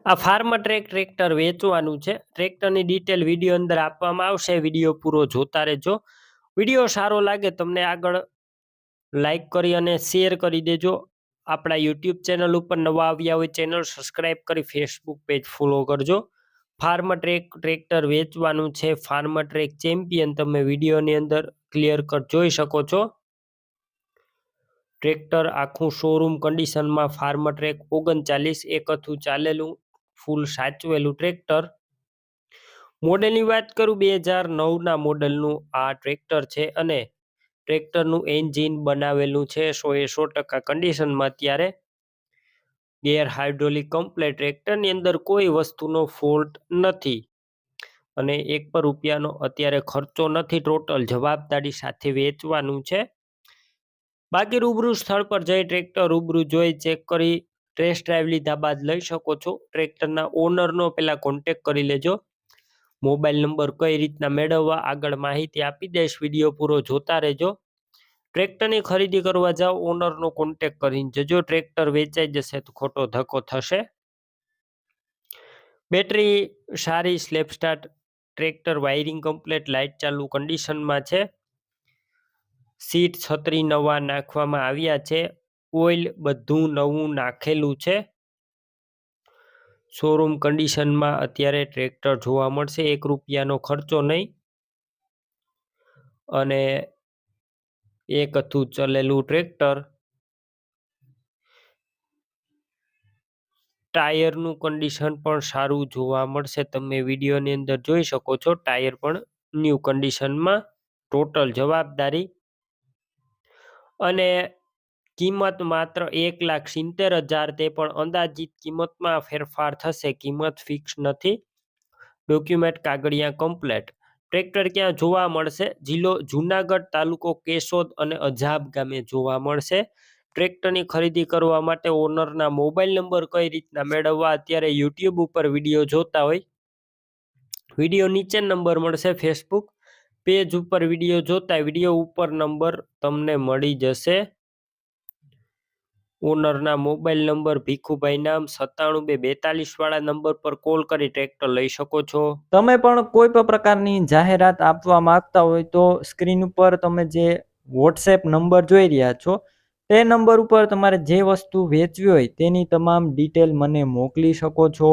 આ farmer track tractor વેચવાનું છે. ટ્રેક્ટરની ડિટેલ વિડીયો અંદર આપવામાં આવશે. વિડીયો પૂરો જોતા રહેજો. વિડીયો સારો લાગે તમને આગળ લાઈક કરી અને શેર કરી દેજો. આપણા યુટ્યુબ ચેનલ ઉપર નવા આવ્યા હોય ચેનલ સબસ્ક્રાઈબ કરી ફેસબુક પેજ ફોલો કરજો. ફાર્મર ટ્રેક ટ્રેક્ટર વેચવાનું છે. ફાર્મર ટ્રેક ચેમ્પિયન તમે વિડીયોની અંદર ક્લિયર કટ જોઈ શકો છો. ટ્રેક્ટર આખું શોરૂમ કન્ડિશનમાં ફાર્મર ટ્રેક 39 એકથું ચાલેલું ફૂલ સાચવેલું ટ્રેક્ટર. મોડેલની વાત કરું 2009ના મોડેલનું આ ટ્રેક્ટર છે અને ટ્રેક્ટરનું એન્જિન બનાવેલું છે 100% કન્ડિશનમાં. અત્યારે ગેર હાઇડ્રોલિક કમ્પ્લેટ. ટ્રેક્ટરની અંદર કોઈ વસ્તુનો ફોલ્ટ નથી અને ₹1 અત્યારે ખર્ચો નથી. ટોટલ જવાબદારી સાથે વેચવાનું છે. બાકી રૂબરૂ સ્થળ પર જઈ ટ્રેક્ટર રૂબરૂ જોઈ ચેક કરી ટેસ્ટ ડ્રાઈવ લીધા બાદ લઈ શકો છો. ટ્રેક્ટરના ઓનરનો પહેલા કોન્ટેક્ટ કરી લેજો. મોબાઈલ નંબર કઈ રીતના મેળવવા આગળ માહિતી આપી દઈશ. વિડીયો પૂરો જોતા રહેજો. ટ્રેક્ટરની ખરીદી કરવા જાઓ ઓનરનો કોન્ટેક્ટ કરીને જજો. ટ્રેક્ટર વેચાઈ જશે તો ખોટો ધક્કો થશે. બેટરી સારી slap start. Tractor wiring complete light ચાલુ કન્ડિશનમાં છે. સીટ છત્રી નવા નાખવામાં આવ્યા છે. ઓઇલ બધું નવું નાખેલું છે. શોરૂમ કન્ડિશનમાં અત્યારે ટ્રેક્ટર જોવા મળશે. ₹1નો ખર્ચો નહીં અને એકથું ચલેલું ટ્રેક્ટર. ટાયરનું કન્ડિશન પણ સારું જોવા મળશે. તમે વિડીયોની અંદર જોઈ શકો છો. ટાયર પણ ન્યૂ કન્ડિશનમાં. ટોટલ જવાબદારી. અને કિંમત માત્ર 1,70,000. તે પણ અંદાજિત કિંમતમાં ફેરફાર થશે. કિંમત ફિક્સ નથી. ડોક્યુમેન્ટ કાગળિયા કમ્પ્લેટ. ટ્રેક્ટર ક્યાં જોવા મળશે? જિલ્લો જુનાગઢ, તાલુકો કેશોદ અને અજાબ ગામે જોવા મળશે. ટ્રેક્ટરની ખરીદી કરવા માટે ઓનરના મોબાઈલ નંબર કઈ રીતના મેળવવા? અત્યારે યુટ્યુબ ઉપર વિડીયો જોતા હોય વિડીયો નીચે નંબર મળશે. ફેસબુક પેજ ઉપર વિડીયો જોતા વિડીયો ઉપર નંબર તમને મળી જશે. ઓનરના મોબાઈલ નંબર ભીખુભાઈ નામ 97 242 વાળા નંબર પર કોલ કરી ટ્રેક્ટર લઈ શકો છો. તમે પણ કોઈ પણ પ્રકારની જાહેરાત આપવા માંગતા હોય તો સ્ક્રીન ઉપર તમે જે વોટ્સએપ નંબર જોઈ રહ્યા છો તે નંબર ઉપર તમારે જે વસ્તુ વેચવી હોય તેની તમામ ડિટેલ મને મોકલી શકો છો.